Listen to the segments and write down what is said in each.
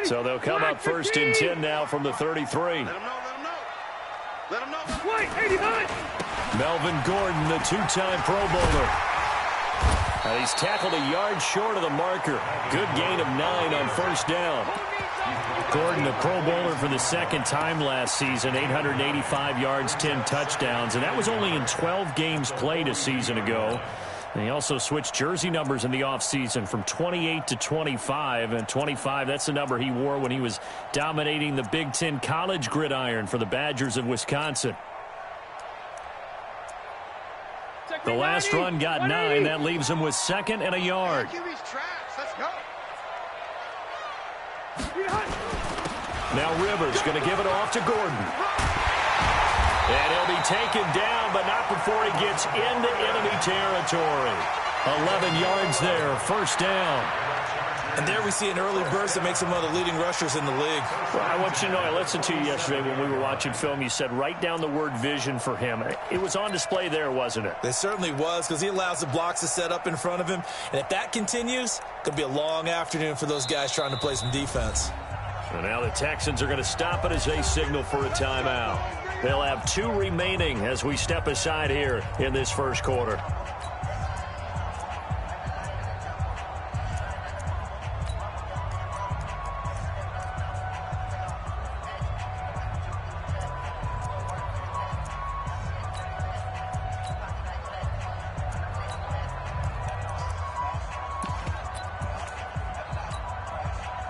So they'll come up first and 10 now from the 33. Let him know. Wait, 89. Melvin Gordon, the two-time Pro Bowler. He's tackled a yard short of the marker. Good gain of 9 on first down. Gordon, a Pro Bowler for the second time last season, 885 yards, 10 touchdowns, and that was only in 12 games played a season ago. And he also switched jersey numbers in the offseason from 28 to 25, and 25, that's the number he wore when he was dominating the Big Ten college gridiron for the Badgers of Wisconsin. The last run got 9. That leaves him with second and a yard. Now Rivers going to give it off to Gordon. And he'll be taken down, but not before he gets into enemy territory. 11 yards there, first down. And there we see an early burst that makes him one of the leading rushers in the league. Well, I want you to know, I listened to you yesterday when we were watching film. You said write down the word vision for him. It was on display there, wasn't it? It certainly was, because he allows the blocks to set up in front of him. And if that continues, it could be a long afternoon for those guys trying to play some defense. So now the Texans are going to stop it as they signal for a timeout. They'll have 2 remaining as we step aside here in this first quarter.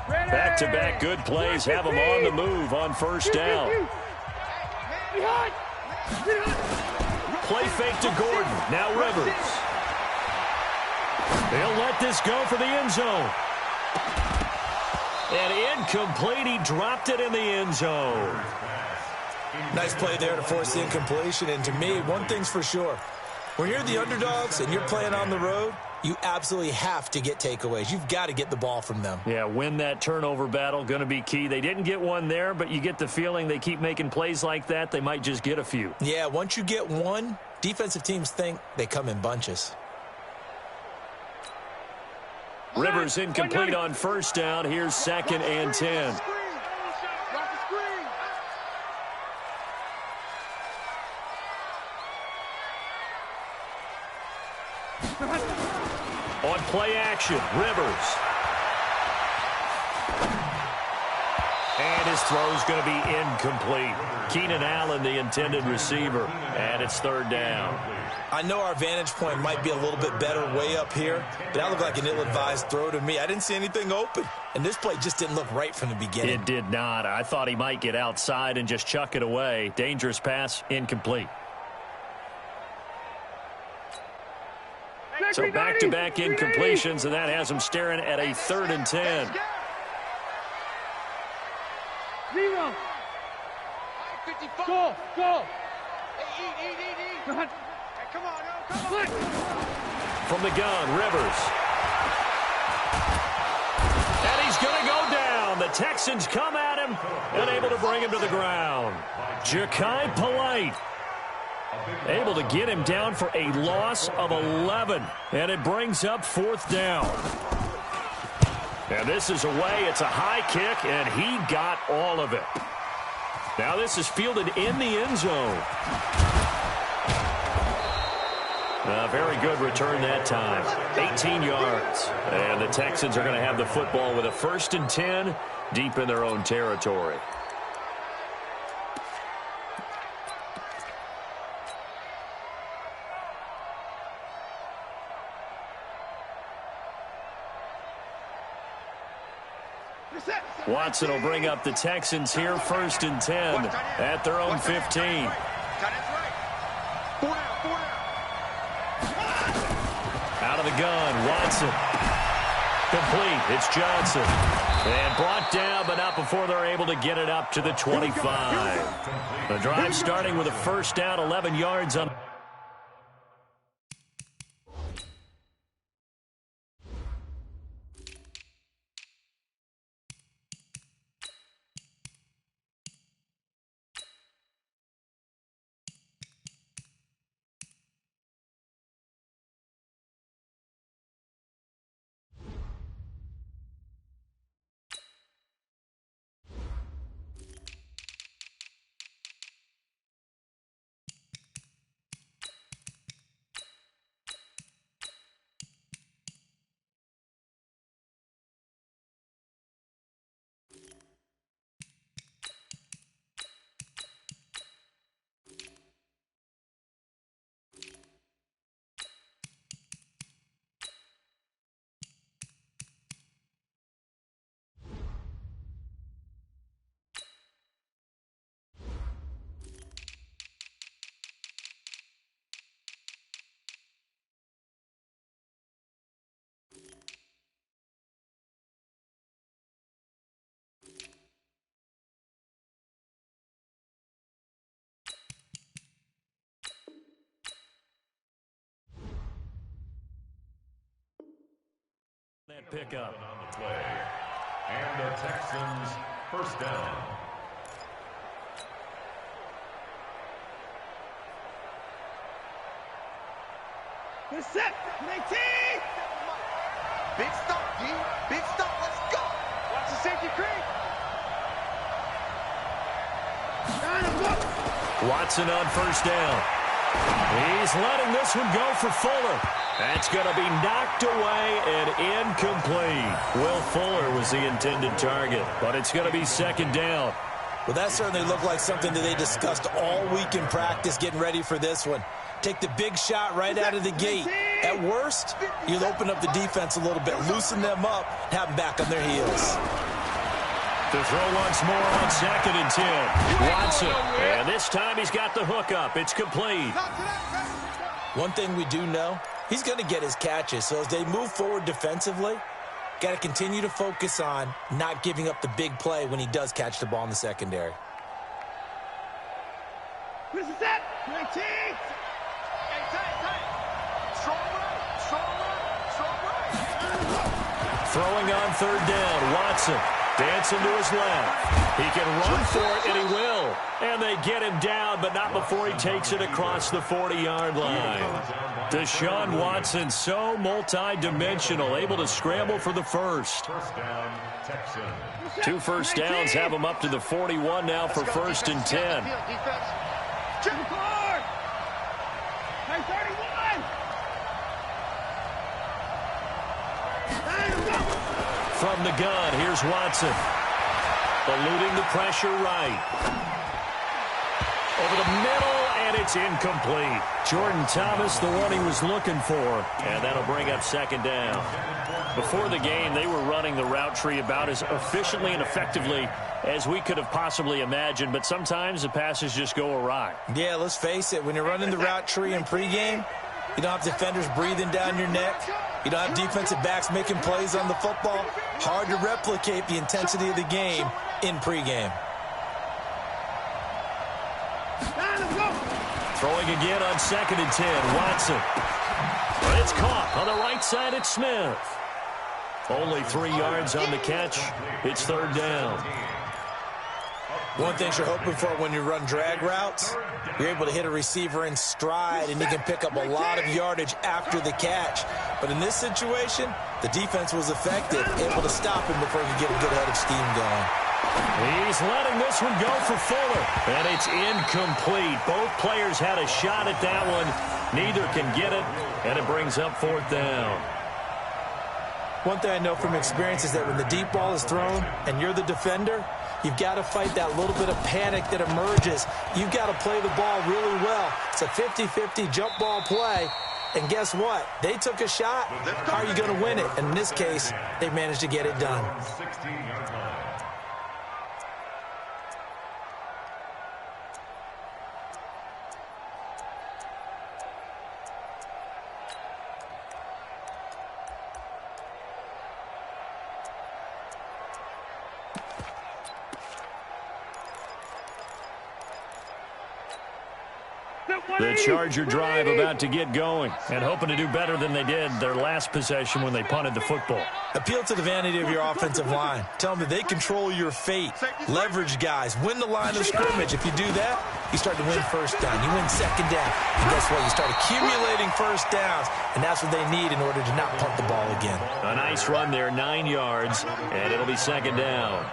Back-to-back good plays have them on the move on first down. Play fake to Gordon. Now Rivers. They'll let this go for the end zone. And incomplete. He dropped it in the end zone. Nice play there to force the incompletion. And to me, one thing's for sure. When you're the underdogs and you're playing on the road, you absolutely have to get takeaways. You've got to get the ball from them. Yeah, win that turnover battle, going to be key. They didn't get one there, but you get the feeling they keep making plays like that, they might just get a few. Yeah, once you get one, defensive teams think they come in bunches. Rivers incomplete on first down. Here's second and 10. On play action, Rivers. And his throw's going to be incomplete. Keenan Allen, the intended receiver, and it's third down. I know our vantage point might be a little bit better way up here, but that looked like an ill-advised throw to me. I didn't see anything open, and this play just didn't look right from the beginning. It did not. I thought he might get outside and just chuck it away. Dangerous pass, incomplete. So back-to-back incompletions, and that has him staring at a third and 10. 0. Go. Eat. Come on. Come on. From the gun, Rivers. And he's going to go down. The Texans come at him and able to bring him to the ground. Ja'Kai Polite able to get him down for a loss of 11. And it brings up fourth down. And this is away. It's a high kick, and he got all of it. Now this is fielded in the end zone. A very good return that time. 18 yards. And the Texans are going to have the football with a first and 10 deep in their own territory. Watson will bring up the Texans here, first and 10 at their own 15. Out of the gun, Watson. Complete. It's Johnson. And brought down, but not before they're able to get it up to the 25. The drive starting with a first down, 11 yards on pickup. And the Texans first down. Good set. 19. Big stop, D. Big stop. Let's go. Watch the safety creep. Watson on first down. He's letting this one go for Fuller. That's going to be knocked away and incomplete. Will Fuller was the intended target, but it's going to be second down. Well, that certainly looked like something that they discussed all week in practice getting ready for this one. Take the big shot right out of the gate. At worst, you'll open up the defense a little bit, loosen them up, and have them back on their heels. To throw once more on 2nd and 10. Watson. And this time he's got the hook up. It's complete. One thing we do know, he's going to get his catches. So as they move forward defensively, got to continue to focus on not giving up the big play when he does catch the ball in the secondary. Where's the set? 19. Hey, tight. Strong right. Throwing on 3rd down. Watson. Dancing to his left. He can run for it, and he will. And they get him down, but not before he takes it across the 40-yard line. Deshaun Watson, so multi-dimensional, able to scramble for the first. First down, Texans. 2 first downs have him up to the 41 now for 1st and 10. Jump hard. Hey, 31. From the gun, here's Watson. Eluding the pressure right. Over the middle, and it's incomplete. Jordan Thomas, the one he was looking for. And that'll bring up 2nd down. Before the game, they were running the route tree about as efficiently and effectively as we could have possibly imagined. But sometimes the passes just go awry. Yeah, let's face it. When you're running the route tree in pregame, you don't have defenders breathing down your neck. You don't have defensive backs making plays on the football. Hard to replicate the intensity of the game in pregame. Throwing again on 2nd and 10. Watson. But it's caught on the right side. It's Smith. Only 3 yards on the catch. It's 3rd down. One thing you're hoping for when you run drag routes, you're able to hit a receiver in stride, and he can pick up a lot of yardage after the catch. But in this situation, the defense was effective, able to stop him before he could get a good head of steam going. He's letting this one go for Fuller, and it's incomplete. Both players had a shot at that one. Neither can get it, and it brings up 4th down. One thing I know from experience is that when the deep ball is thrown and you're the defender, you've got to fight that little bit of panic that emerges. You've got to play the ball really well. It's a 50-50 jump ball play. And guess what? They took a shot. How are you going to win it? And in this case, they managed to get it done. 16-yard line. The Charger drive about to get going and hoping to do better than they did their last possession when they punted the football. Appeal to the vanity of your offensive line. Tell them that they control your fate. Leverage guys. Win the line of scrimmage. If you do that, you start to win first down. You win second down. And guess what? You start accumulating first downs, and that's what they need in order to not punt the ball again. A nice run there, 9 yards, and it'll be second down.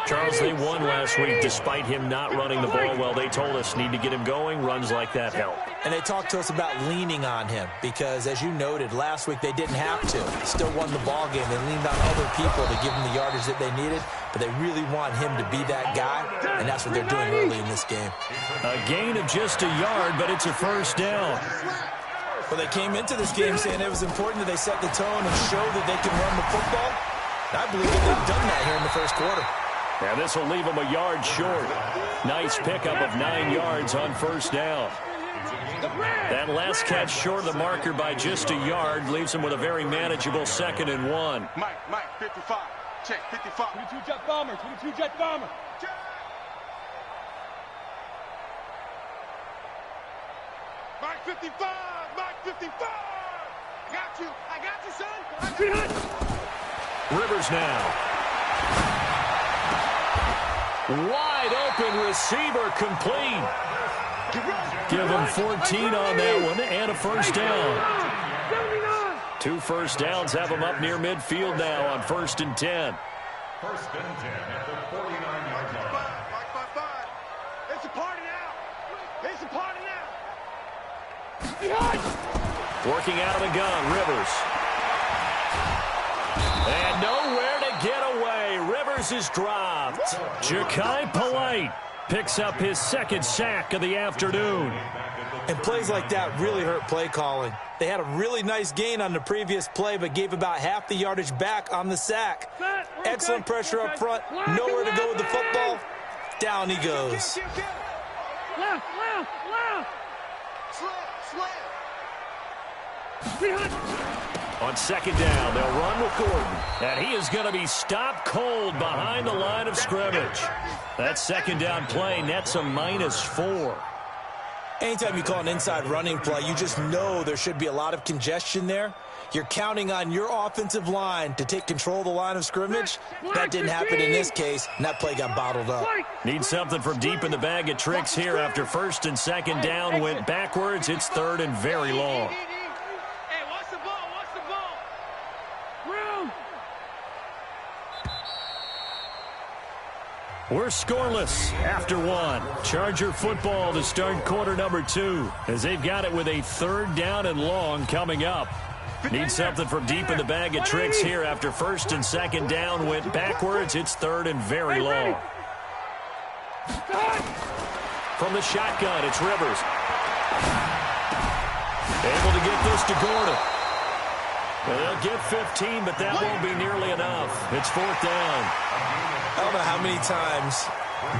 Charles, they won last week despite him not running the ball well. They told us need to get him going. Runs like that help. And they talked to us about leaning on him because, as you noted, last week they didn't have to. Still won the ball game. They leaned on other people to give them the yardage that they needed, but they really want him to be that guy, and that's what they're doing early in this game. A gain of just a yard, but it's a first down. Well, they came into this game saying it was important that they set the tone and show that they can run the football. I believe that they've done that here in the first quarter. And this will leave them a yard short. Nice pickup of 9 yards on first down. That last catch short of the marker by just a yard leaves them with a very manageable 2nd and 1. Mike, 55. Check, 55. 22 jet bomber, 22 jet bomber. Mike 55, Mike 55. I got you, son. Rivers now. Wide open receiver complete. Give him 14 on that one and a first down. 2 first downs have him up near midfield now on 1st and 10. 1st and 10 at the 49-yard line. It's a party now. It's a party now. Working out of the gun, Rivers. And nowhere to get away. Rivers is dropped. Ja'Kai Polite picks up his 2nd sack of the afternoon. And plays like that really hurt play calling. They had a really nice gain on the previous play, but gave about half the yardage back on the sack. Excellent pressure up front. Nowhere to go with the football. Down he goes. Left. On 2nd down, they'll run with Gordon. And he is going to be stopped cold behind the line of scrimmage. That 2nd down play nets a -4. Anytime you call an inside running play, you just know there should be a lot of congestion there. You're counting on your offensive line to take control of the line of scrimmage. That didn't happen in this case, and that play got bottled up. Need something from deep in the bag of tricks here after 1st and 2nd down went backwards. It's 3rd and very long. Hey, watch the ball. Room. We're scoreless after 1. Charger football to start quarter number 2 as they've got it with a 3rd down and long coming up. Need something from deep in the bag of tricks here after 1st and 2nd down went backwards. It's 3rd and very long. From the shotgun, it's Rivers. Able to get this to Gordon. Well, they'll get 15, but that won't be nearly enough. It's 4th down. I don't know how many times,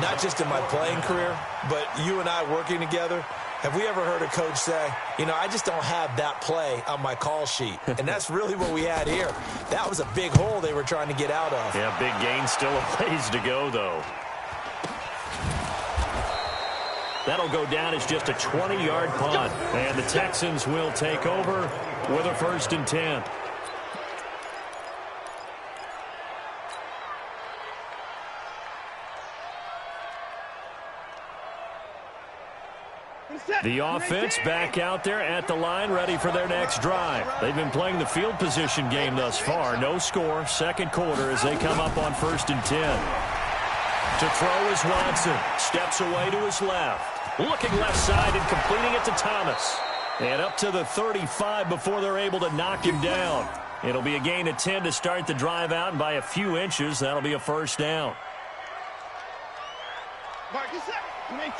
not just in my playing career, but you and I working together, have we ever heard a coach say, you know, I just don't have that play on my call sheet. And that's really what we had here. That was a big hole they were trying to get out of. Yeah, big gain, still a ways to go, though. That'll go down as just a 20-yard punt. And the Texans will take over with a 1st and 10. The offense back out there at the line, ready for their next drive. They've been playing the field position game thus far. No score, 2nd quarter as they come up on 1st and 10. To throw is Watson. Steps away to his left. Looking left side and completing it to Thomas. And up to the 35 before they're able to knock him down. It'll be a gain of 10 to start the drive out, and by a few inches, that'll be a 1st down.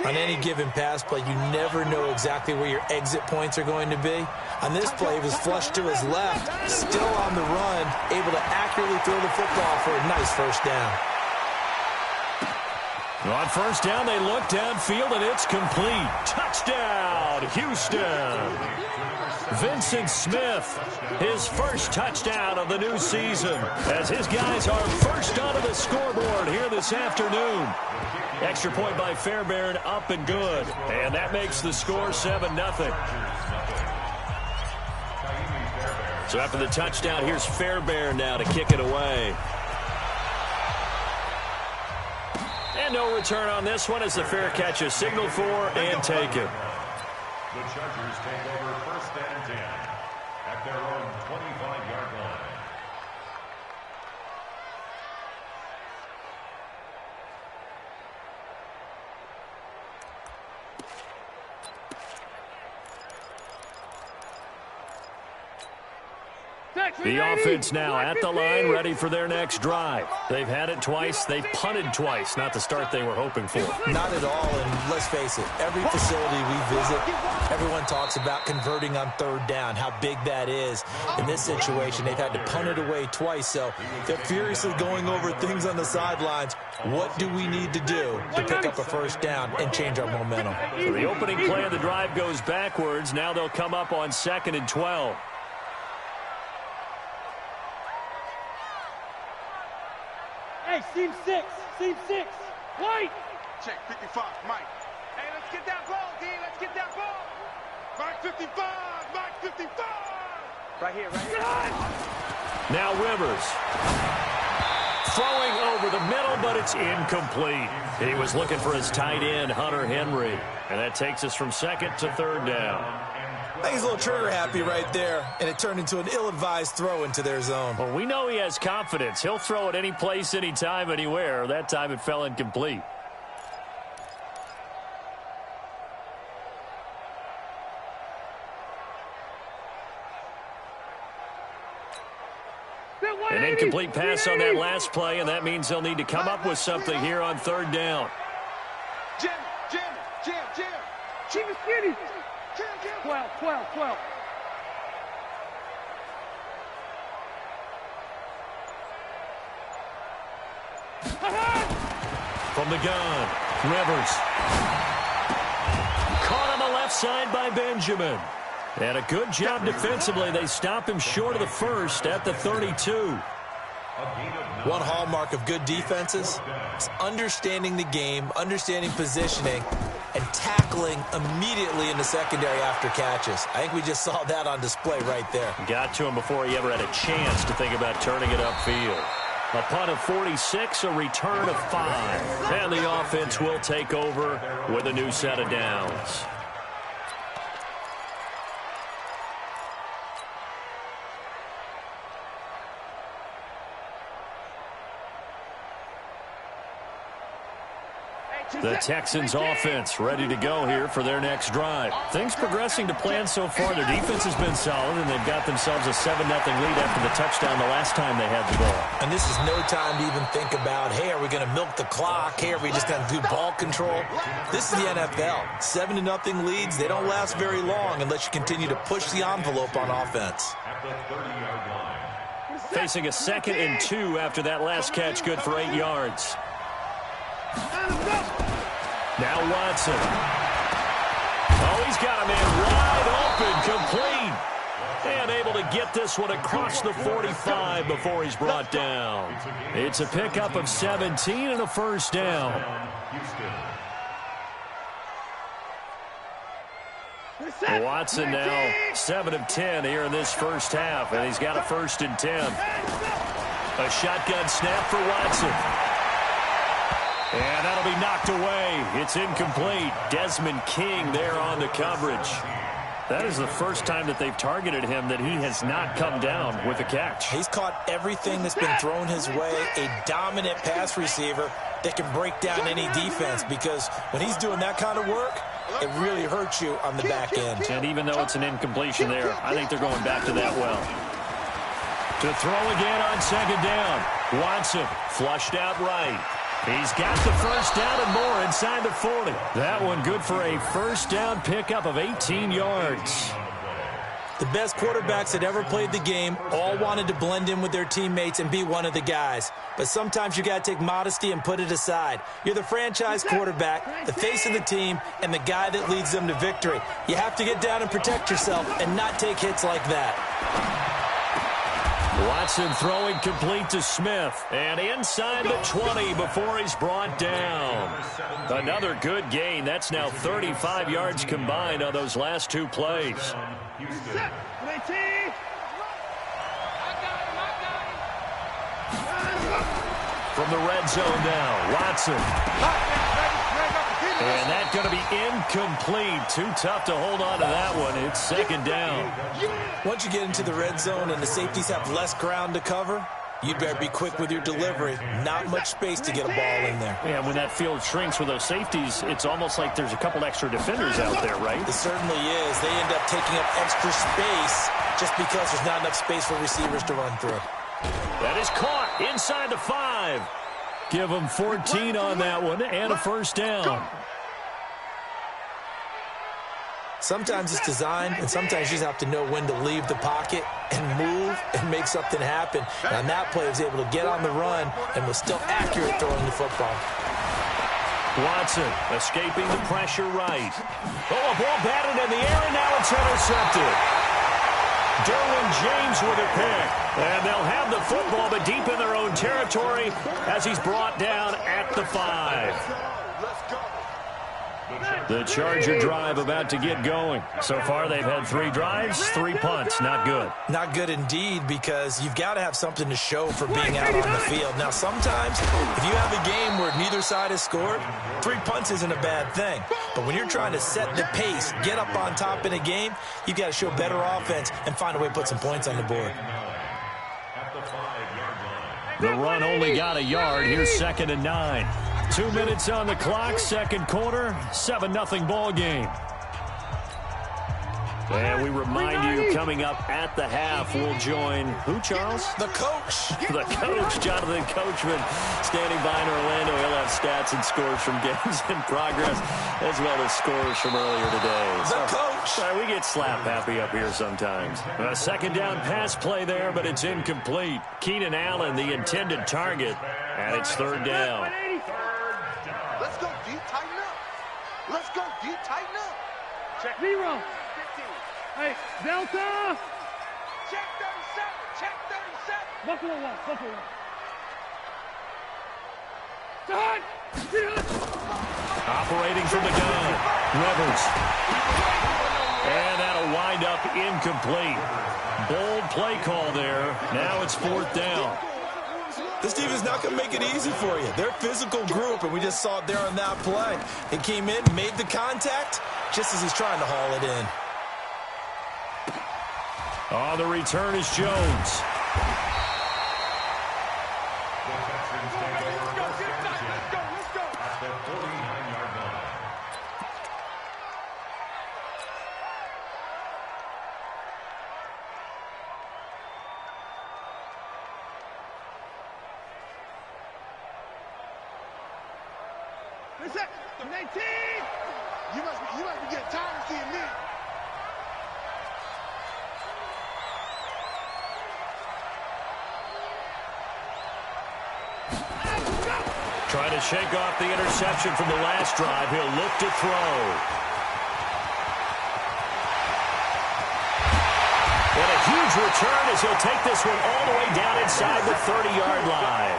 On any given pass play, you never know exactly where your exit points are going to be. On this play, he was flushed to his left, still on the run, able to accurately throw the football for a nice 1st down. On 1st down, they look downfield, and it's complete. Touchdown, Houston. Vincent Smith, his 1st touchdown of the new season, as his guys are first onto the scoreboard here this afternoon. Extra point by Fairbairn, up and good. And that makes the score 7-0. So after the touchdown, here's Fairbairn now to kick it away. And no return on this one as the fair catch is signaled for and taken. The Chargers take over 1st and 10 at their own 25-yard line. The offense now at the line, ready for their next drive. They've had it twice. They've punted twice. Not the start they were hoping for. Not at all, and let's face it, every facility we visit, everyone talks about converting on 3rd down, how big that is. In this situation, they've had to punt it away twice, so they're furiously going over things on the sidelines. What do we need to do to pick up a 1st down and change our momentum? So the opening play of the drive goes backwards. Now they'll come up on 2nd and 12. Hey, seam 6. White. Check 55, Mike. Hey, let's get that ball, D. Let's get that ball. Mike 55. Right here, right here. Now Rivers. Throwing over the middle, but it's incomplete. He was looking for his tight end, Hunter Henry. And that takes us from second to third down. I think he's a little trigger happy right there, and it turned into an ill-advised throw into their zone. Well, we know he has confidence. He'll throw it any place, anytime, anywhere. That time it fell incomplete. An incomplete pass on that last play, and that means they'll need to come up with something here on third down. Jim. Chief is skinny. 12. From the gun, Rivers. Caught on the left side by Benjamin. And a good job defensively. They stop him short of the first at the 32. One hallmark of good defenses is understanding the game, understanding positioning, and tackling immediately in the secondary after catches. I think we just saw that on display right there. Got to him before he ever had a chance to think about turning it upfield. A punt of 46, a return of 5. And the offense will take over with a new set of downs. The Texans offense ready to go here for their next drive. Things progressing to plan so far. Their defense has been solid, and they've got themselves a 7-0 lead after the touchdown the last time they had the ball. And this is no time to even think about, hey, are we going to milk the clock? Hey, are we just going to do ball control? This is the NFL. 7-0 leads, they don't last very long unless you continue to push the envelope on offense. Facing a 2nd and 2 after that last catch, good for 8 yards. Now Watson. Oh, he's got a man wide open, complete. And able to get this one across the 45 before he's brought down. It's a pickup of 17 and a first down. Watson now 7 of 10 here in this first half, and he's got a 1st and 10. A shotgun snap for Watson. And that'll be knocked away. It's incomplete. Desmond King there on the coverage. That is the first time that they've targeted him that he has not come down with a catch. He's caught everything that's been thrown his way. A dominant pass receiver that can break down any defense, because when he's doing that kind of work, it really hurts you on the back end. And even though it's an incompletion there, I think they're going back to that well. To throw again on 2nd down. Watson flushed out right. He's got the first down and more inside the 40. That one good for a first down pickup of 18 yards. The best quarterbacks that ever played the game all wanted to blend in with their teammates and be one of the guys. But sometimes you got to take modesty and put it aside. You're the franchise quarterback, the face of the team, and the guy that leads them to victory. You have to get down and protect yourself and not take hits like that. Watson throwing complete to Smith. And inside the 20 before he's brought down. Another good gain. That's now 35 yards combined on those last 2 plays. From the red zone now, Watson. And that's going to be incomplete. Too tough to hold on to that one. It's 2nd down. Once you get into the red zone and the safeties have less ground to cover, you better be quick with your delivery. Not much space to get a ball in there. Yeah, when that field shrinks with those safeties, it's almost like there's a couple extra defenders out there, right? It certainly is. They end up taking up extra space just because there's not enough space for receivers to run through. That is caught inside the 5. Give them 14 on that one and a first down. Sometimes it's designed, and sometimes you just have to know when to leave the pocket and move and make something happen. And on that play, he was able to get on the run and was still accurate throwing the football. Watson escaping the pressure right. Oh, a ball batted in the air, and now it's intercepted. Derwin James with a pick. And they'll have the football, but deep in their own territory as he's brought down at the 5. The Charger drive about to get going. So far, they've had 3 drives, 3 punts. Not good. Not good indeed, because you've got to have something to show for being out on the field. Now, sometimes, if you have a game where neither side has scored, 3 punts isn't a bad thing. But when you're trying to set the pace, get up on top in a game, you've got to show better offense and find a way to put some points on the board. The run only got a yard. Here's 2nd and 9. 2 minutes on the clock, second quarter, 7-0 ball game. And we remind you, coming up at the half, we'll join who, Charles? The coach. The coach, Jonathan Coachman, standing by in Orlando. He'll have stats and scores from games in progress, as well as scores from earlier today. The coach. Sorry, we get slap happy up here sometimes. A second down pass play there, but it's incomplete. Keenan Allen, the intended target, and it's 3rd down. Let's go, D. Tighten up. Let's go, D. Tighten up. Check 0. Hey, Delta! Check 37. Check 37. Buffalo 1. Buffalo 1. Operating from the gun, Rivers. And that'll wind up incomplete. Bold play call there. Now it's 4th down. This team is not going to make it easy for you. They're a physical group, and we just saw it there on that play. He came in, made the contact, just as he's trying to haul it in. On the return is Jones. Listen, 19! You must be getting tired of seeing me. Trying to shake off the interception from the last drive. He'll look to throw. And a huge return as he'll take this one all the way down inside the 30-yard line.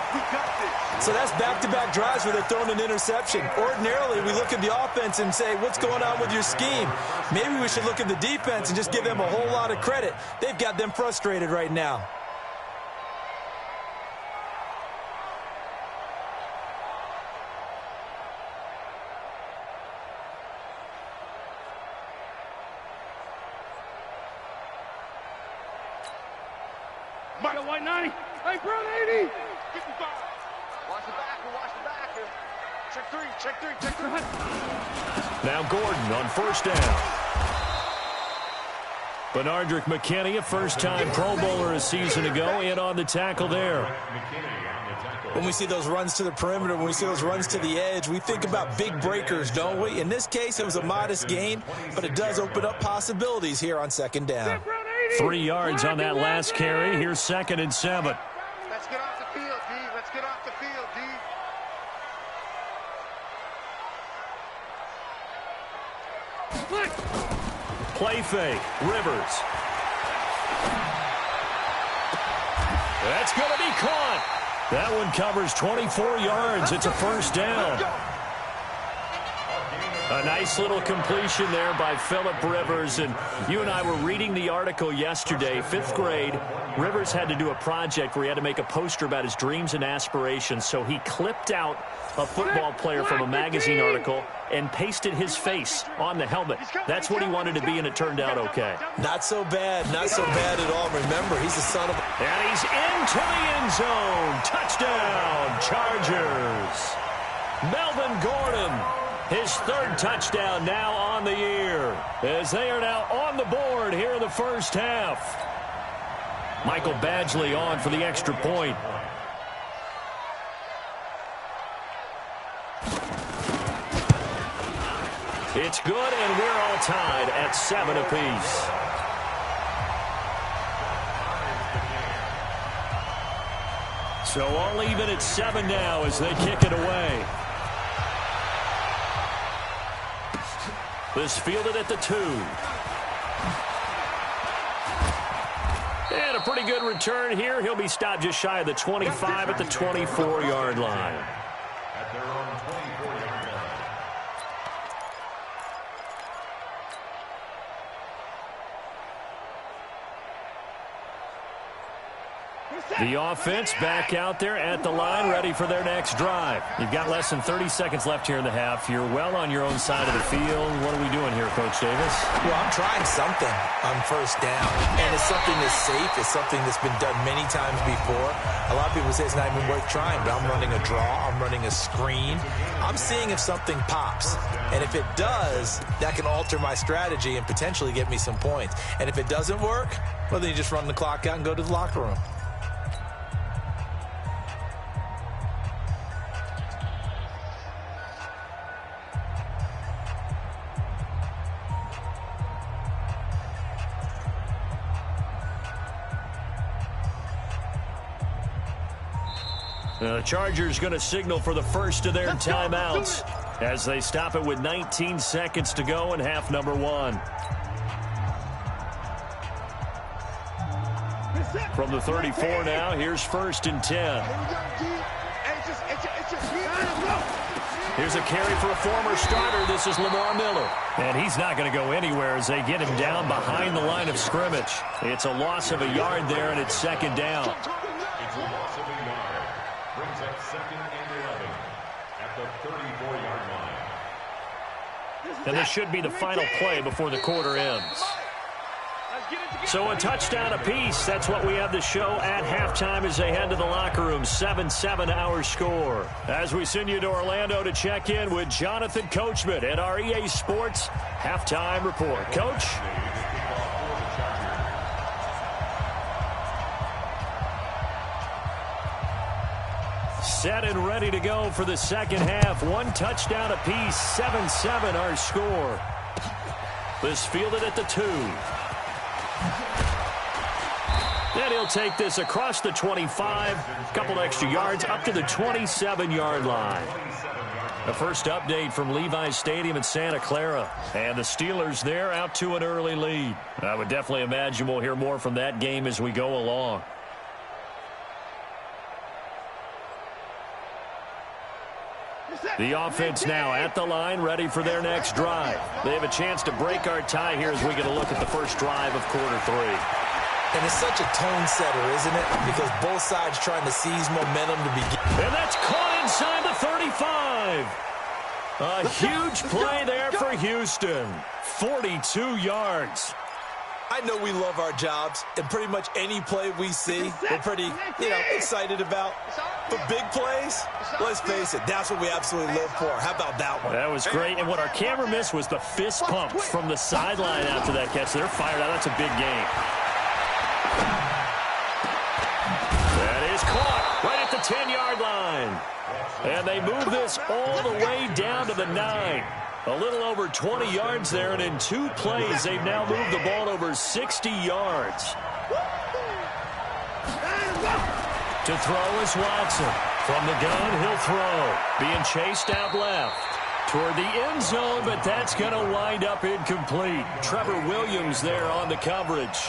So that's back-to-back drives where they're throwing an interception. Ordinarily, we look at the offense and say, what's going on with your scheme? Maybe we should look at the defense and just give them a whole lot of credit. They've got them frustrated right now. White 90. Hey, Brown 80. 55. Watch the backer. Watch the backer. Check 3. Check 3. Check 3. Now Gordon on 1st down. Benardrick McKinney, a first-time Pro Bowler a season ago, in on the tackle there. When we see those runs to the perimeter, when we see those runs to the edge, we think about big breakers, don't we? In this case, it was a modest gain, but it does open up possibilities here on 2nd down. 3 yards on that last carry. Here's 2nd and 7. Let's get off the field, D. Let's get off the field, D. Play fake. Rivers. That's going to be caught. That one covers 24 yards. It's a 1st down. A nice little completion there by Phillip Rivers. And you and I were reading the article yesterday, 5th grade. Rivers had to do a project where he had to make a poster about his dreams and aspirations. So he clipped out a football player from a magazine article and pasted his face on the helmet. That's what he wanted to be, and it turned out okay. Not so bad. Not so bad at all. Remember, he's the son of... And he's into the end zone. Touchdown, Chargers. Melvin Gordon, his 3rd touchdown now on the year, as they are now on the board here in the first half. Michael Badgley on for the extra point. It's good, and we're all tied at 7 apiece. So all even at 7 now as they kick it away. This fielded at the 2. And a pretty good return here. He'll be stopped just shy of the 25 at the 24-yard line. At their own 24-yard line. The offense back out there at the line, ready for their next drive. You've got less than 30 seconds left here in the half. You're well on your own side of the field. What are we doing here, Coach Davis? Well, I'm trying something on first down, and it's something that's safe. It's something that's been done many times before. A lot of people say it's not even worth trying, but I'm running a draw. I'm running a screen. I'm seeing if something pops, and if it does, that can alter my strategy and potentially get me some points. And if it doesn't work, well, then you just run the clock out and go to the locker room. The Chargers going to signal for the first of their timeouts as they stop it with 19 seconds to go in half number one. From the 34 now, here's 1st and 10. Here's a carry for a former starter. This is Lamar Miller. And he's not going to go anywhere as they get him down behind the line of scrimmage. It's a loss of a yard there, and it's 2nd down. It's a loss of a yard. Brings up 2nd and 11 at the 34-yard line. And this should be the final play before the quarter ends. So a touchdown apiece. That's what we have to show at halftime as they head to the locker room. 7-7 our score. As we send you to Orlando to check in with Jonathan Coachman at our EA Sports Halftime Report. Coach? Set and ready to go for the second half. 1 touchdown apiece. 7-7 our score. This fielded at the 2. Then he'll take this across the 25, a couple extra yards, up to the 27-yard line. The first update from Levi's Stadium in Santa Clara. And the Steelers there out to an early lead. I would definitely imagine we'll hear more from that game as we go along. The offense now at the line, ready for their next drive. They have a chance to break our tie here as we get a look at the first drive of quarter 3. And it's such a tone setter, isn't it? Because both sides trying to seize momentum to begin. And that's caught inside the 35. A huge play there for Houston. 42 yards. I know we love our jobs, and pretty much any play we see, we're pretty, excited about. But big plays, let's face it, that's what we absolutely live for. How about that one? That was great, and what our camera missed was the fist pump from the sideline after that catch. They're fired out. That's a big game. That is caught right at the 10-yard line. And they move this all the way down to the 9. A little over 20 yards there, and in 2 plays, they've now moved the ball over 60 yards. To throw is Watson. From the gun, he'll throw. Being chased out left. Toward the end zone, but that's going to wind up incomplete. Trevor Williams there on the coverage.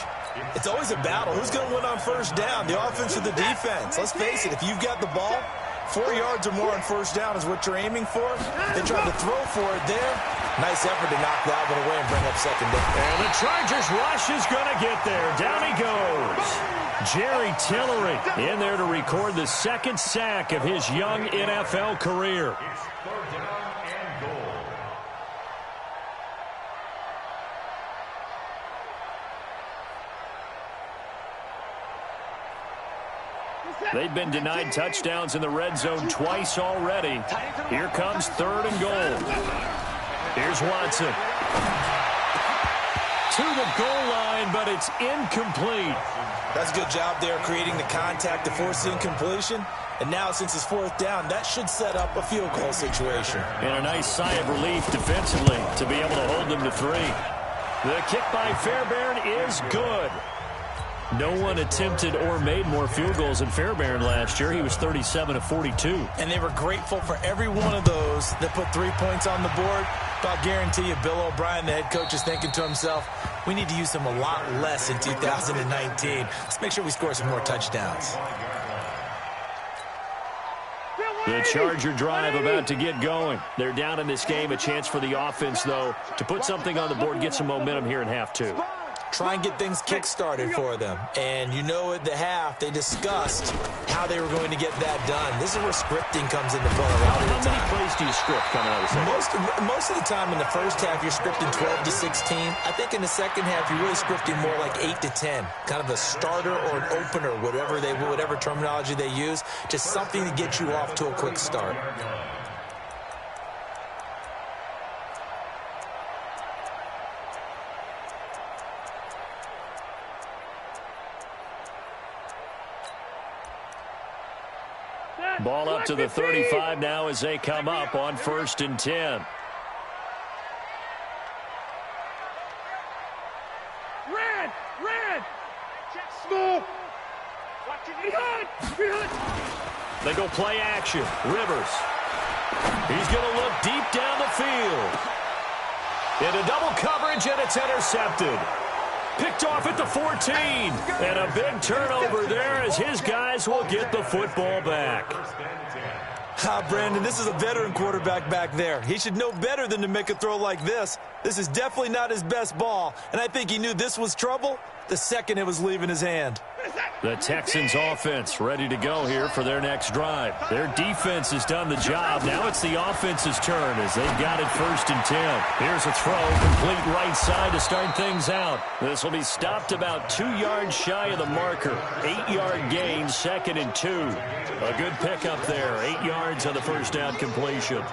It's always a battle. Who's going to win on first down, the offense or the defense? Let's face it, if you've got the ball, 4 yards or more on first down is what you're aiming for. They tried to throw for it there. Nice effort to knock that one away and bring up 2nd down. And the Chargers rush is going to get there. Down he goes. Jerry Tillery in there to record the 2nd sack of his young NFL career. It's 3rd down and goal. They've been denied touchdowns in the red zone twice already. Here comes 3rd and goal. Here's Watson. To the goal line, but it's incomplete. That's a good job there creating the contact to force the incompletion. And now, since it's 4th down, that should set up a field goal situation. And a nice sigh of relief defensively to be able to hold them to 3. The kick by Fairbairn is good. No one attempted or made more field goals than Fairbairn last year. He was 37 of 42. And they were grateful for every one of those that put 3 points on the board. But I'll guarantee you, Bill O'Brien, the head coach, is thinking to himself, we need to use them a lot less in 2019. Let's make sure we score some more touchdowns. The Charger drive about to get going. They're down in this game. A chance for the offense, though, to put something on the board, get some momentum here in half 2. try and get things kick-started for them. And you know at the half, they discussed how they were going to get that done. This is where scripting comes into play a lot of the time. How many plays do you script coming out of the second? Most of the time in the first half, you're scripting 12 to 16. I think in the second half, you're really scripting more like 8 to 10. Kind of a starter or an opener, whatever terminology they use. Just something to get you off to a quick start. Ball up to the 35 now as they come up on 1st and 10. Red! Small! Watch it, behind! They go play action. Rivers. He's going to look deep down the field. Into double coverage, and it's intercepted. Picked off at the 14. And a big turnover there as his guys will get the football back. Brandon, this is a veteran quarterback back there. He should know better than to make a throw like this. This is definitely not his best ball, and I think he knew this was trouble the second it was leaving his hand. The Texans offense ready to go here for their next drive. Their defense has done the job. Now it's the offense's turn as they've got it 1st and 10. Here's a throw, complete right side to start things out. This will be stopped about 2 yards shy of the marker. 8-yard gain, 2nd and 2. A good pickup there, 8 yards on the first down completion.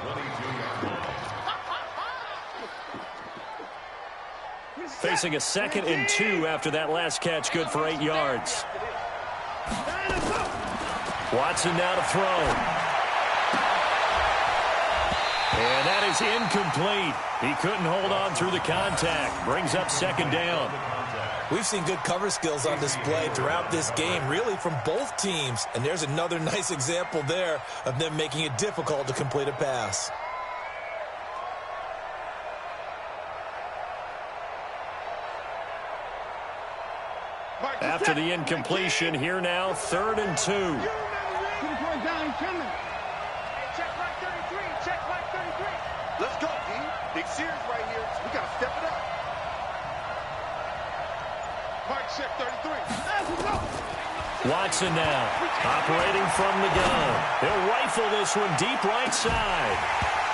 Facing a 2nd and 2 after that last catch, good for 8 yards. Watson now to throw. And that is incomplete. He couldn't hold on through the contact. Brings up 2nd down. We've seen good cover skills on display throughout this game, really from both teams. And there's another nice example there of them making it difficult to complete a pass. After the incompletion, here now, 3rd and 2. Down, coming. Check right 33. Let's go, D. Big series right here. We got to step it up. Mike, check 33. Watson now, operating from the gun. He'll rifle this one deep right side.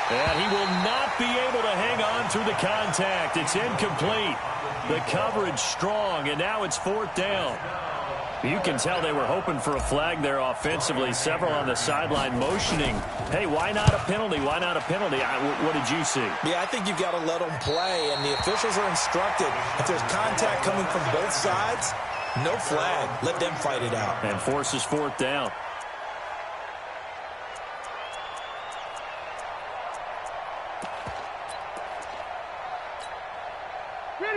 And he will not be able to hang on through the contact. It's incomplete. The coverage strong, and now it's 4th down. You can tell they were hoping for a flag there offensively. Several on the sideline motioning. Hey, why not a penalty? Why not a penalty? What did you see? Yeah, I think you've got to let them play, and the officials are instructed. If there's contact coming from both sides, no flag. Let them fight it out. And forces 4th down.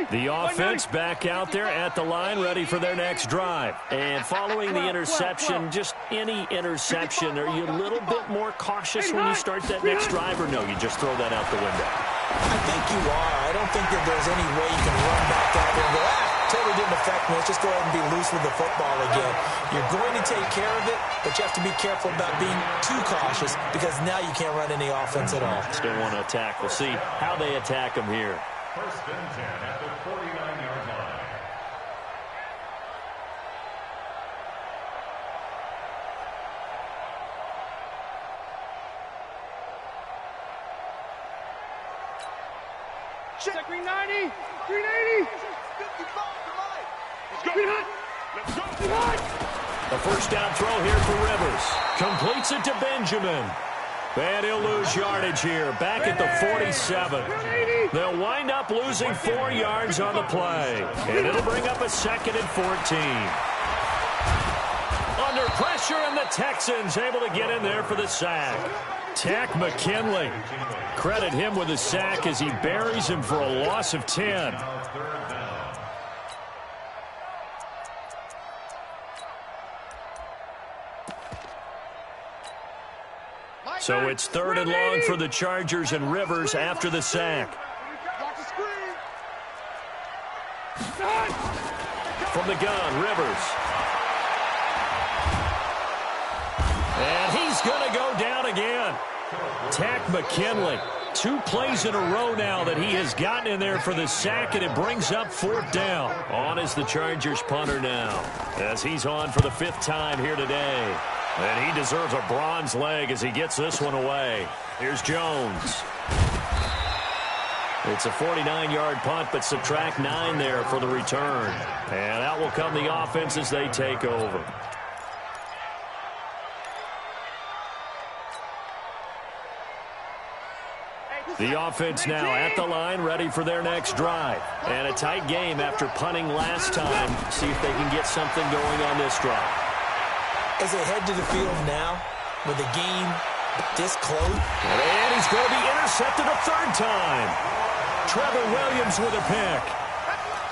The offense back out there at the line, ready for their next drive. And following the interception, just any interception, are you a little bit more cautious when you start that next drive, or no, you just throw that out the window? I think you are. I don't think that there's any way you can run back out there and go, totally didn't affect me. Let's just go ahead and be loose with the football again. You're going to take care of it, but you have to be careful about being too cautious because now you can't run any offense at all. Still want to attack. We'll see how they attack them here. 1st and 10 at the 49-yard line. Check 390. 380. 55 to Mike. Let's go. Let's go. Behind. A 1st down throw here for Rivers. Completes it to Benjamin. And he'll lose yardage here, back at the 47. They'll wind up losing 4 yards on the play. And it'll bring up a 2nd and 14. Under pressure, and the Texans able to get in there for the sack. Tack McKinley. Credit him with a sack as he buries him for a loss of 10. So it's 3rd and long for the Chargers, and Rivers after the sack. From the gun, Rivers. And he's going to go down again. Tack McKinley, 2 plays in a row now that he has gotten in there for the sack, and it brings up 4th down. On is the Chargers punter now, as he's on for the 5th time here today. And he deserves a bronze leg as he gets this one away. Here's Jones. It's a 49-yard punt, but subtract 9 there for the return. And out will come the offense as they take over. The offense now at the line, ready for their next drive. And a tight game after punting last time. See if they can get something going on this drive. As they head to the field now, with the game this close. And he's going to be intercepted a 3rd time. Trevor Williams with a pick.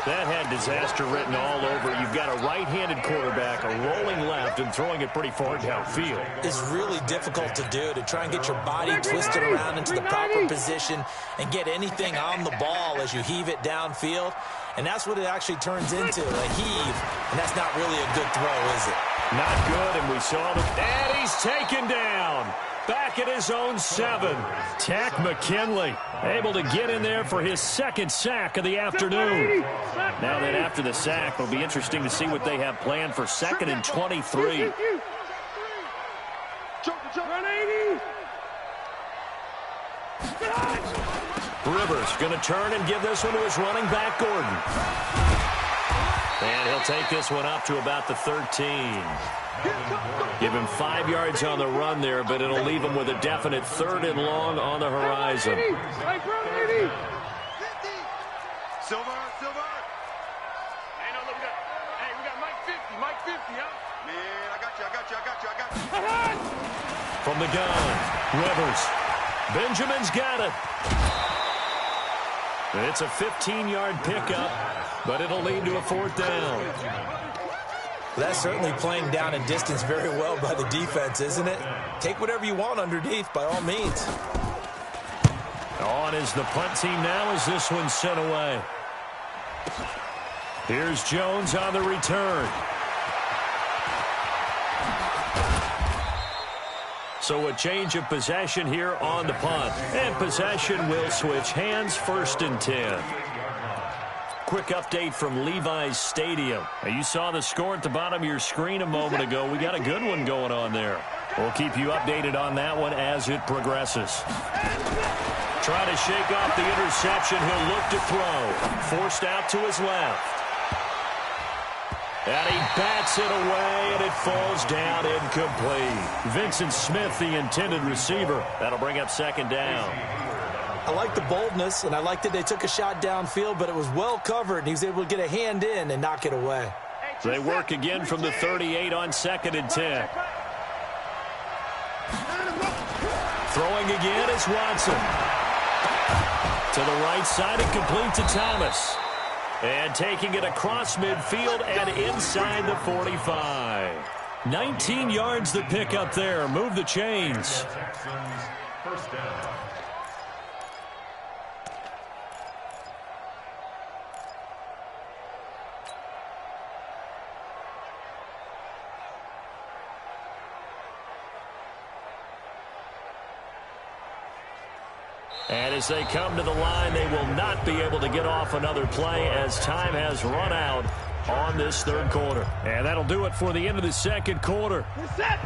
That had disaster written all over. You've got a right-handed quarterback, a rolling left, and throwing it pretty far downfield. It's really difficult to do, to try and get your body twisted around into the proper position and get anything on the ball as you heave it downfield. And that's what it actually turns into, a heave. And that's not really a good throw, is it? Not good, and we saw the... And he's taken down. Back at his own 7. Tack McKinley able to get in there for his 2nd sack of the afternoon. Now that after the sack, it'll be interesting to see what they have planned for 2nd and 23. Rivers going to turn and give this one to his running back, Gordon. And he'll take this one up to about the 13. Give him 5 yards on the run there, but it'll leave him with a definite 3rd and long on the horizon. Silver. Hey, no, look at that. Hey, we got Mike 50. Mike 50, huh? Man, I got you. From the gun, Rivers. Benjamin's got it. It's a 15-yard pickup, but it'll lead to a 4th down. That's certainly playing down and distance very well by the defense, isn't it? Take whatever you want underneath, by all means. On is the punt team now as this one's sent away. Here's Jones on the return. So a change of possession here on the punt. And possession will switch hands, 1st and 10. Quick update from Levi's Stadium. You saw the score at the bottom of your screen a moment ago. We got a good one going on there. We'll keep you updated on that one as it progresses. Try to shake off the interception. He'll look to throw. Forced out to his left. And he bats it away, and it falls down incomplete. Vincent Smith, the intended receiver. That'll bring up 2nd down. I like the boldness, and I like that they took a shot downfield, but it was well covered, and he was able to get a hand in and knock it away. They work again from the 38 on 2nd and 10. Throwing again is Watson. To the right side and complete to Thomas. And taking it across midfield and inside the 45. 19 yards the pick up there. Move the chains. First down. And as they come to the line, they will not be able to get off another play as time has run out on this 3rd quarter. And that'll do it for the end of the 2nd quarter.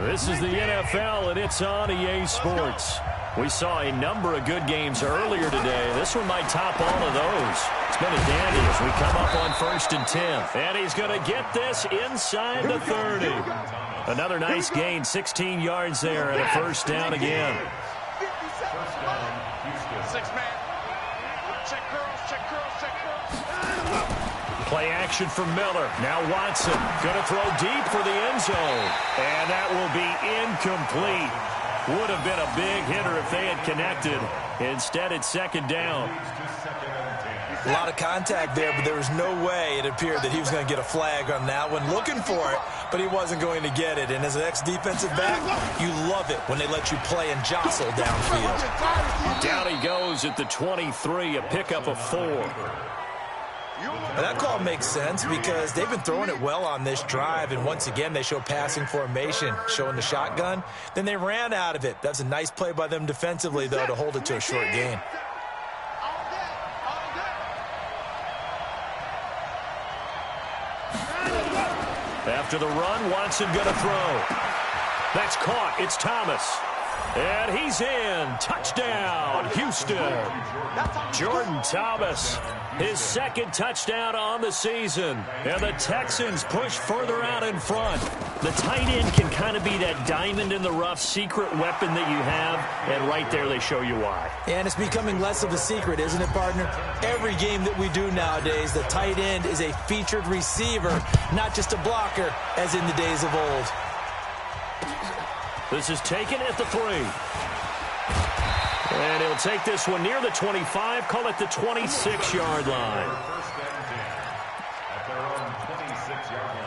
This is the NFL, and it's on EA Sports. We saw a number of good games earlier today. This one might top all of those. It's been a dandy as we come up on 1st and 10. And he's going to get this inside the 30. Another nice gain, 16 yards there, and a 1st down again. 6-man. Check curls. Play action from Miller. Now Watson going to throw deep for the end zone. And that will be incomplete. Would have been a big hitter if they had connected. Instead, it's 2nd down. A lot of contact there, but there was no way it appeared that he was going to get a flag on that one. Looking for it, but he wasn't going to get it. And as an ex-defensive back, you love it when they let you play and jostle downfield. Down he goes at the 23, a pickup of 4. That call makes sense because they've been throwing it well on this drive, and once again, they show passing formation, showing the shotgun. Then they ran out of it. That's a nice play by them defensively, though, to hold it to a short gain. After the run, Watson going to throw. That's caught. It's Thomas. And he's in. Touchdown, Houston. Jordan Thomas, his second touchdown on the season. And the Texans push further out in front. The tight end can kind of be that diamond in the rough secret weapon that you have. And right there they show you why. And it's becoming less of a secret, isn't it, partner? Every game that we do nowadays, the tight end is a featured receiver, not just a blocker, as in the days of old. This is taken at the 3. And he'll take this one near the 25, call it the 26-yard line. First and 10 at their own 26-yard line.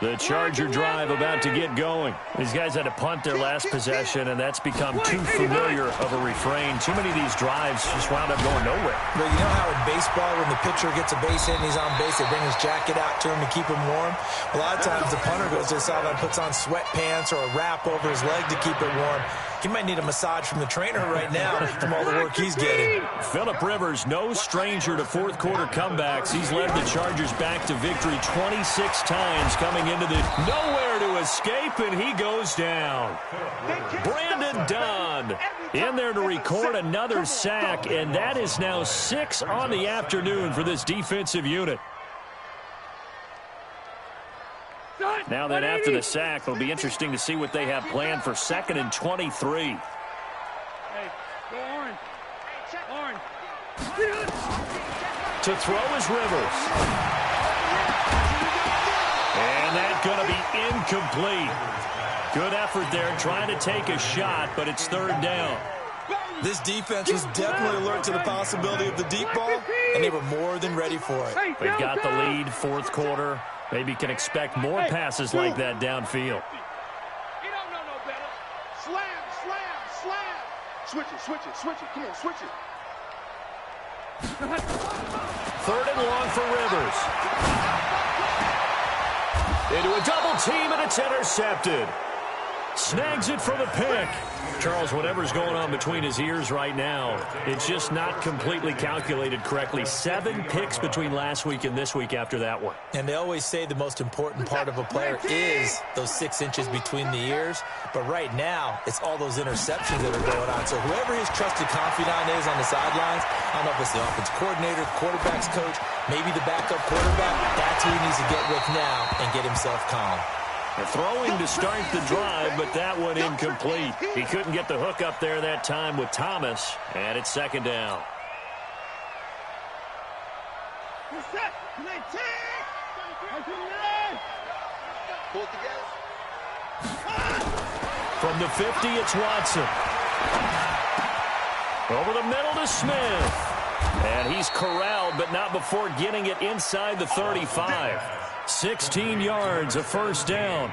The Charger drive about to get going. These guys had to punt their last possession, and that's become too familiar of a refrain. Too many of these drives just wound up going nowhere. But you know how in baseball, when the pitcher gets a base hit and he's on base, they bring his jacket out to him to keep him warm? A lot of times the punter goes to the sideline, puts on sweatpants or a wrap over his leg to keep it warm. He might need a massage from the trainer right now from all the work he's getting. Phillip Rivers, no stranger to fourth-quarter comebacks. He's led the Chargers back to victory 26 times coming into the nowhere to escape, and he goes down. Brandon Dunn in there to record another sack, and that is now 6 on the afternoon for this defensive unit. Now then, after the sack, it'll be interesting to see what they have planned for 2nd and 23. Hey, go Orange. Orange. To throw is Rivers. And that's going to be incomplete. Good effort there trying to take a shot, but it's 3rd down. This defense was definitely alert to the possibility of the deep ball, and they were more than ready for it. They've got the lead, 4th quarter. Maybe can expect more passes like that downfield. You don't know no better. Slam, slam, slam. Switch it, switch it, switch it. Come on, switch it. 3rd and long for Rivers. Into a double team, and it's intercepted. Snags it for the pick. Charles, whatever's going on between his ears right now, it's just not completely calculated correctly. 7 picks between last week and this week after that one. And they always say the most important part of a player is those 6 inches between the ears. But right now, it's all those interceptions that are going on. So whoever his trusted confidant is on the sidelines, I don't know if it's the offense coordinator, quarterback's coach, maybe the backup quarterback, that's who he needs to get with now and get himself calm. They're throwing to start the drive, but that one incomplete. He couldn't get the hook up there that time with Thomas, and it's 2nd down. From the 50, it's Watson. Over the middle to Smith. And he's corralled, but not before getting it inside the 35. 16 yards, a 1st down.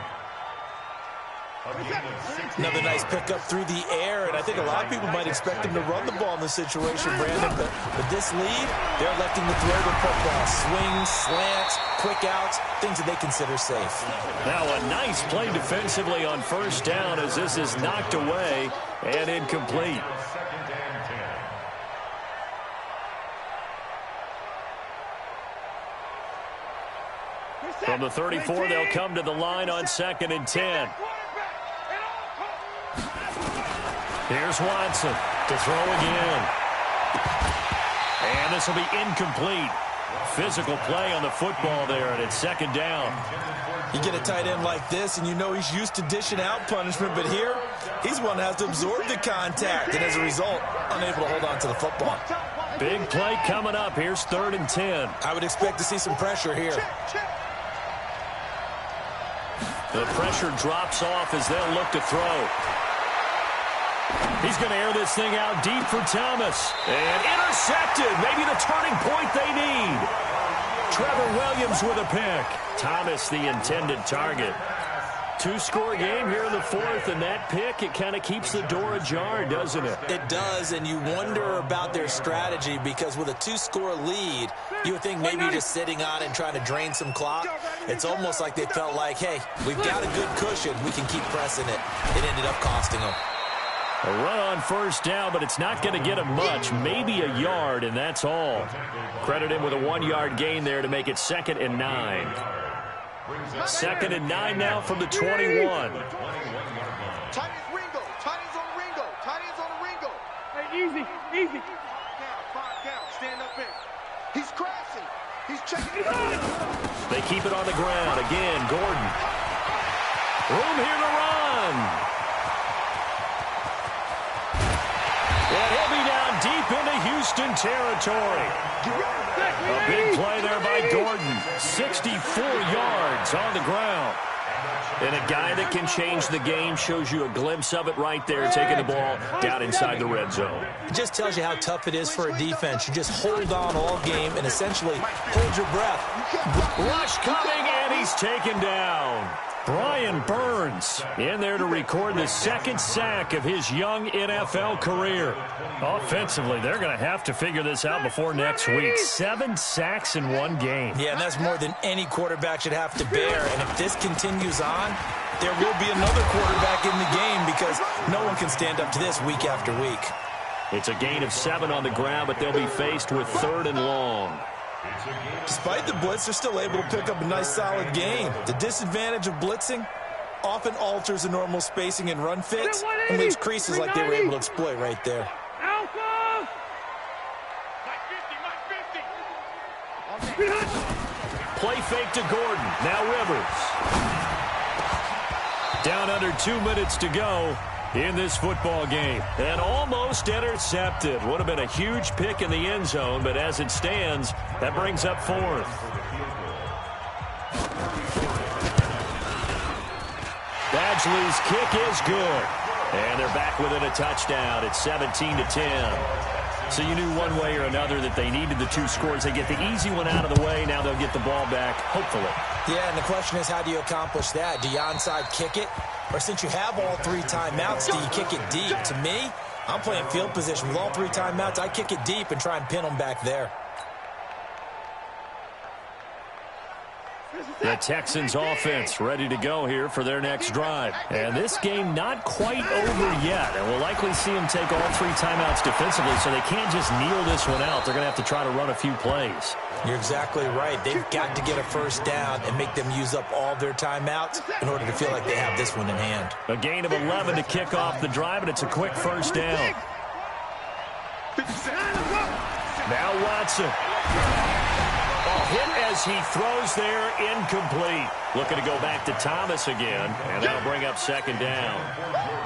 Another nice pickup through the air, and I think a lot of people might expect him to run the ball in this situation, Brandon. But with this lead, they're electing to throw the football. Swings, slants, quick outs, things that they consider safe. Now a nice play defensively on 1st down as this is knocked away and incomplete. From the 34, they'll come to the line on 2nd and 10. Here's Watson to throw again. And this will be incomplete. Physical play on the football there, and it's 2nd down. You get a tight end like this, and you know he's used to dishing out punishment, but here, he's one that has to absorb the contact, and as a result, unable to hold on to the football. Big play coming up. Here's 3rd and 10. I would expect to see some pressure here. The pressure drops off as they'll look to throw. He's going to air this thing out deep for Thomas. And intercepted. Maybe the turning point they need. Trevor Williams with a pick. Thomas the intended target. Two-score game here in the fourth, and that pick, it kind of keeps the door ajar, doesn't it? It does, and you wonder about their strategy because with a two-score lead, you would think maybe you're just sitting on it and trying to drain some clock. It's almost like they felt like, hey, we've got a good cushion. We can keep pressing it. It ended up costing them. A run on first down, but it's not going to get him much. Maybe a yard, and that's all. Credit him with a 1-yard gain there to make it 2nd and 9. 2nd and 9 now from the 21. Tight ends Ringo. Tight ends on Ringo. Tight ends on Ringo. Hey, easy, easy. 5 down. Stand up in. He's crashing. He's checking. They keep it on the ground. Again, Gordon. Room here to run. And he'll be down deep into Houston territory. A big play there by Gordon. 64 yards on the ground. And a guy that can change the game, shows you a glimpse of it right there, taking the ball down inside the red zone. It just tells you how tough it is for a defense. You just hold on all game and essentially hold your breath. Rush coming, and he's taken down. Brian Burns in there to record the 2nd sack of his young NFL career. Offensively, they're going to have to figure this out before next week. 7 sacks in one game. Yeah, and that's more than any quarterback should have to bear. And if this continues on, there will be another quarterback in the game because no one can stand up to this week after week. It's a gain of 7 on the ground, but they'll be faced with 3rd and long. Despite the blitz, they're still able to pick up a nice, solid gain. The disadvantage of blitzing often alters the normal spacing and run fits and leaves creases like they were able to exploit right there. Alpha! Mike 50, Mike 50. Play fake to Gordon. Now Rivers. Down under 2 minutes to go in this football game. And almost intercepted. Would have been a huge pick in the end zone, but as it stands, that brings up 4th. Badgley's kick is good. And they're back within a touchdown. It's 17-10. So you knew one way or another that they needed the 2 scores. They get the easy one out of the way. Now they'll get the ball back, hopefully. Yeah, and the question is, how do you accomplish that? Do you onside kick it? Or since you have all 3 timeouts, do you kick it deep? To me, I'm playing field position. With all 3 timeouts, I kick it deep and try and pin them back there. The Texans offense ready to go here for their next drive. And this game not quite over yet. And we'll likely see them take all 3 timeouts defensively, so they can't just kneel this one out. They're going to have to try to run a few plays. You're exactly right. They've got to get a first down and make them use up all their timeouts in order to feel like they have this one in hand. A gain of 11 to kick off the drive, and it's a quick first down. Now Watson. Hit as he throws there, incomplete. Looking to go back to Thomas again, and that'll bring up 2nd down.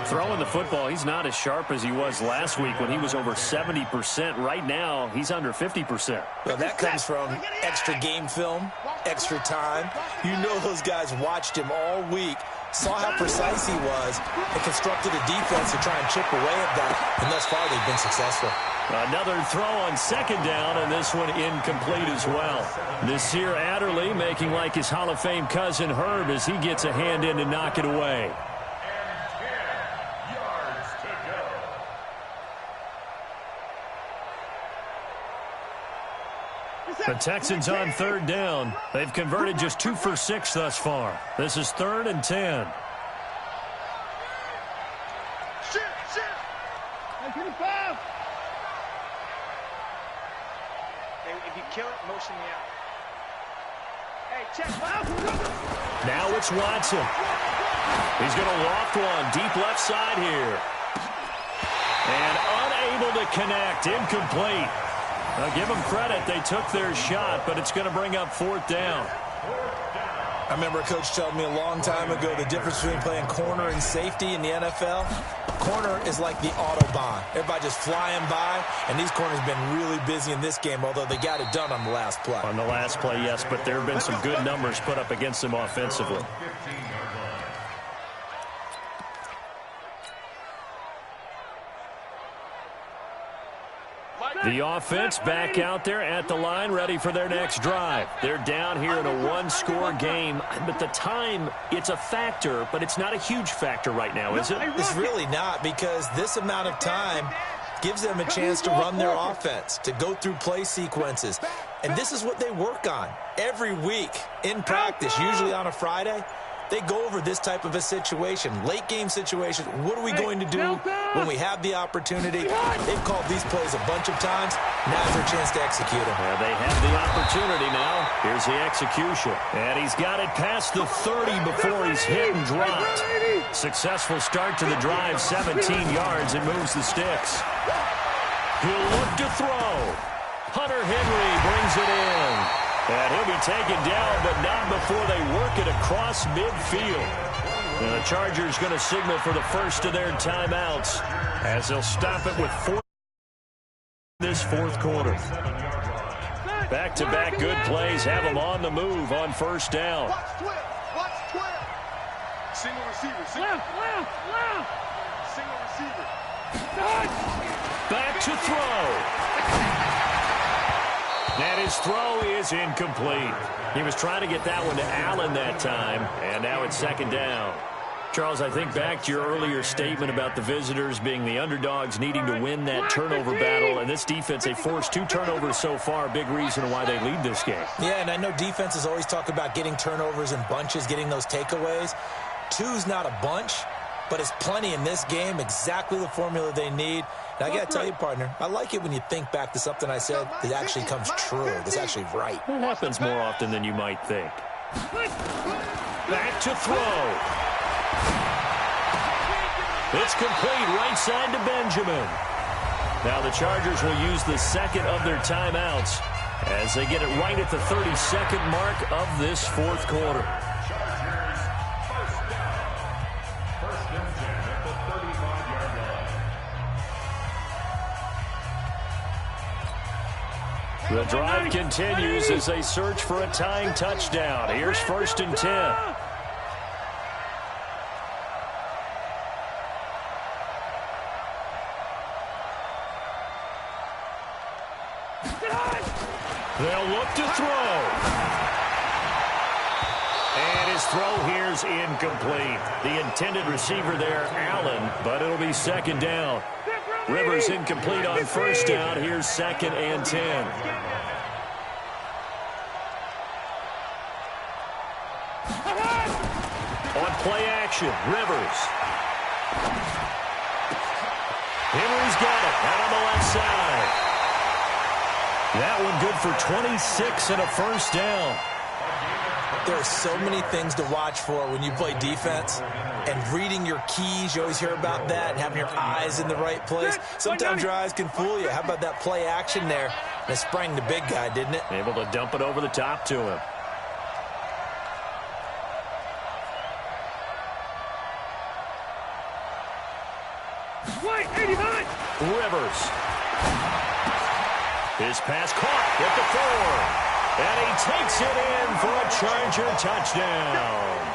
Throwing the football, he's not as sharp as he was last week when he was over 70%. Right now, he's under 50%. Well, that comes from extra game film, extra time. You know those guys watched him all week, saw how precise he was, and constructed a defense to try and chip away at that, and thus far they've been successful. Another throw on 2nd down, and this one incomplete as well. Nasir Adderley making like his Hall of Fame cousin Herb as he gets a hand in to knock it away. And 10 yards to go. The Texans on 3rd down. They've converted just 2 for 6 thus far. This is 3rd and 10. If you kill it, motion me out. Hey, check. Now it's Watson. He's going to loft one deep left side here. And unable to connect. Incomplete. Now give them credit. They took their shot, but it's going to bring up 4th down. I remember a coach telling me a long time ago the difference between playing corner and safety in the NFL. Corner is like the Autobahn. Everybody just flying by, and these corners have been really busy in this game, although they got it done on the last play. On the last play, yes, but there have been some good numbers put up against them offensively. The offense back out there at the line, ready for their next drive. They're down here in a one-score game, but the time, it's a factor, but it's not a huge factor right now, is it? It's really not, because this amount of time gives them a chance to run their offense, to go through play sequences. And this is what they work on every week in practice, usually on a Friday. They go over this type of a situation, late game situation. What are we going to do when we have the opportunity? They've called these plays a bunch of times. Now's their chance to execute them. Yeah, they have the opportunity now. Here's the execution. And he's got it past the 30 before he's hit and dropped. Successful start to the drive, 17 yards, and moves the sticks. He'll look to throw. Hunter Henry brings it in. And he'll be taken down, but not before they work it across midfield. And the Chargers going to signal for the first of their timeouts as they'll stop it with 4 this fourth quarter. Back-to-back good plays have them on the move on first down. Watch 12. Watch 12. Single receiver. Left. Single receiver. Back to throw. And his throw is incomplete. He was trying to get that one to Allen that time, and now it's second down. Charles, I think back to your earlier statement about the visitors being the underdogs needing to win that turnover battle, and this defense, they forced 2 turnovers so far, a big reason why they lead this game. Yeah, and I know defenses always talk about getting turnovers in bunches, getting those takeaways. 2's not a bunch, but it's plenty in this game, exactly the formula they need. And I got to tell you, partner, I like it when you think back to something I said that actually comes true, that's actually right. It happens more often than you might think. Back to throw. It's complete, right side to Benjamin. Now the Chargers will use the second of their timeouts as they get it right at the 32nd mark of this fourth quarter. The drive continues as they search for a tying touchdown. Here's 1st and 10. They'll look to throw. And his throw here's incomplete. The intended receiver there, Allen, but it'll be second down. Rivers incomplete on first down. Here's 2nd and 10. On play action, Rivers. Henry's got it out on the left side. That one good for 26 and a first down. There are so many things to watch for when you play defense. And reading your keys, you always hear about that, and having your eyes in the right place. Sometimes your eyes can fool you. How about that play action there? And it sprang the big guy, didn't it? Able to dump it over the top to him. Rivers. His pass caught at the 4. And he takes it in for a Charger touchdown.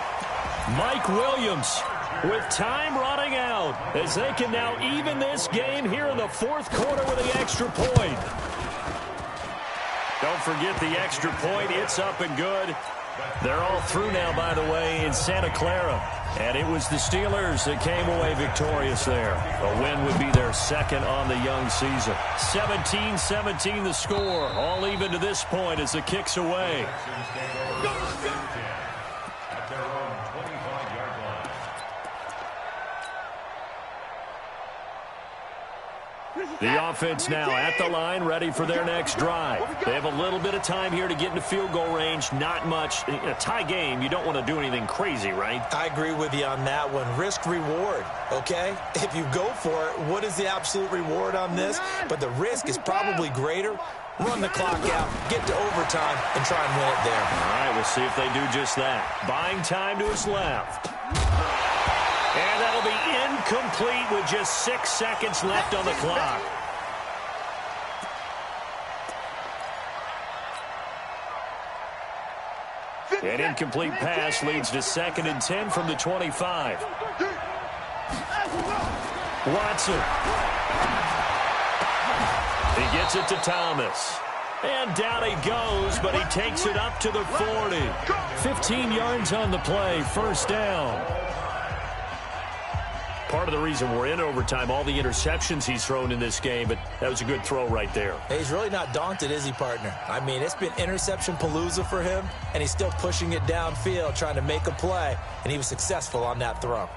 Mike Williams with time running out as they can now even this game here in the fourth quarter with the extra point. Don't forget the extra point. It's up and good. They're all through now, by the way, in Santa Clara. And it was the Steelers that came away victorious there. A win would be their second on the young season. 17-17 the score. All even to this point as the kick's away. The offense now at the line, ready for their next drive. They have a little bit of time here to get into field goal range. Not much. In a tie game, you don't want to do anything crazy, right? I agree with you on that one. Risk-reward, okay? If you go for it, what is the absolute reward on this? But the risk is probably greater. Run the clock out, get to overtime, and try and win it there. All right, we'll see if they do just that. Buying time to his left. And that'll be incomplete with just 6 seconds left on the clock. An incomplete pass leads to 2nd and 10 from the 25. Watson. He gets it to Thomas. And down he goes, but he takes it up to the 40. 15 yards on the play, first down. Part of the reason we're in overtime, all the interceptions he's thrown in this game, but that was a good throw right there. Hey, he's really not daunted, is he, partner? I mean, it's been interception palooza for him, and he's still pushing it downfield, trying to make a play, and he was successful on that throw.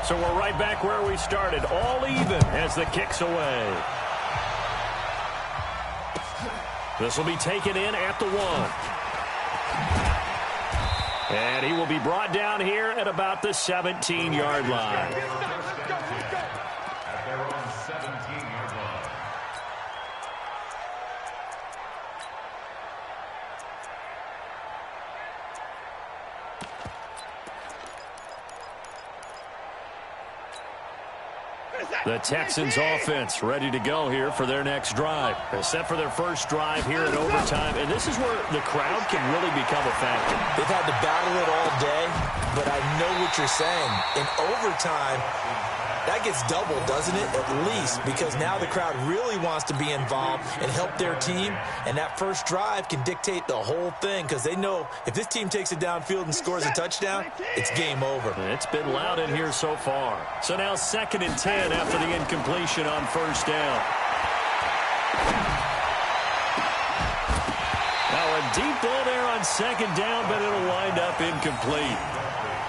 So we're right back where we started, all even as the kick's away. This will be taken in at the 1. And he will be brought down here at about the 17-yard line. At their own 17-yard line. The Texans offense ready to go here for their next drive. They're set for their first drive here in overtime, and this is where the crowd can really become a factor. They've had to battle it all day, but I know what you're saying. In overtime, that gets doubled, doesn't it? At least, because now the crowd really wants to be involved and help their team, and that first drive can dictate the whole thing because they know if this team takes it downfield and scores a touchdown, it's game over. It's been loud in here so far. So now 2nd and 10 after the incompletion on first down. Now a deep ball there on 2nd down, but it'll wind up incomplete.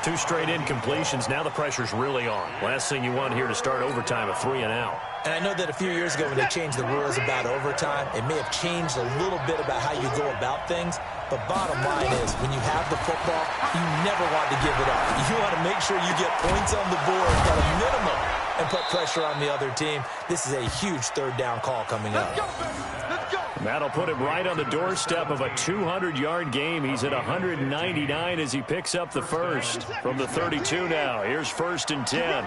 2 straight incompletions. Now the pressure's really on. Last thing you want here to start overtime, a 3 and out. And I know that a few years ago when they changed the rules about overtime, it may have changed a little bit about how you go about things. But bottom line is, when you have the football, you never want to give it up. You want to make sure you get points on the board at a minimum and put pressure on the other team. This is a huge 3rd down call coming up. That'll put him right on the doorstep of a 200-yard game. He's at 199 as he picks up the first. From the 32 now, here's 1st and 10.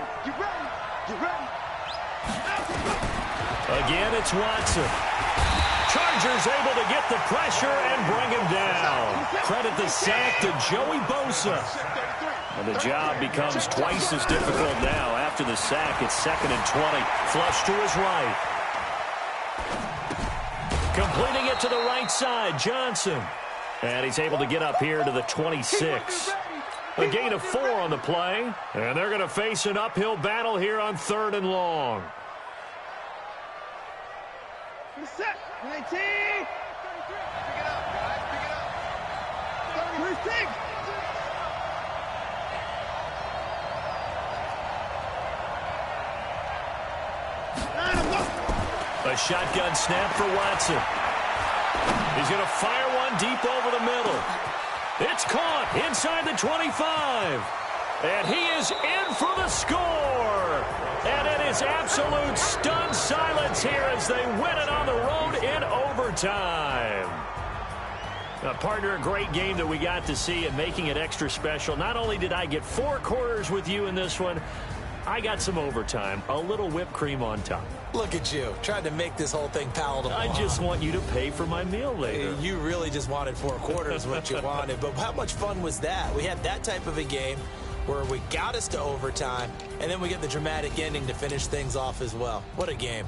Again, it's Watson. Chargers able to get the pressure and bring him down. Credit the sack to Joey Bosa. And the job becomes twice as difficult now. After the sack, it's 2nd and 20. Flush to his right. Completing it to the right side, Johnson. And he's able to get up here to the 26. A gain of 4 on the play. And they're going to face an uphill battle here on 3rd and long. Set. 19. Pick it up, guys. Pick it up. Where's Tig? A shotgun snap for Watson. He's going to fire one deep over the middle. It's caught inside the 25. And he is in for the score. And it is absolute stunned silence here as they win it on the road in overtime. Partner, a great game that we got to see and making it extra special. Not only did I get 4 quarters with you in this one, I got some overtime, a little whipped cream on top. Look at you, trying to make this whole thing palatable. I just want you to pay for my meal later. You really just wanted 4 quarters what you wanted, but how much fun was that? We had that type of a game where we got us to overtime, and then we get the dramatic ending to finish things off as well. What a game.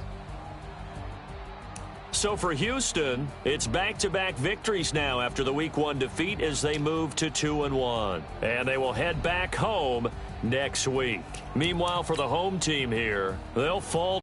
So for Houston, it's back-to-back victories now after the Week 1 defeat as they move to 2-1. And they will head back home next week. Meanwhile, for the home team here, they'll fall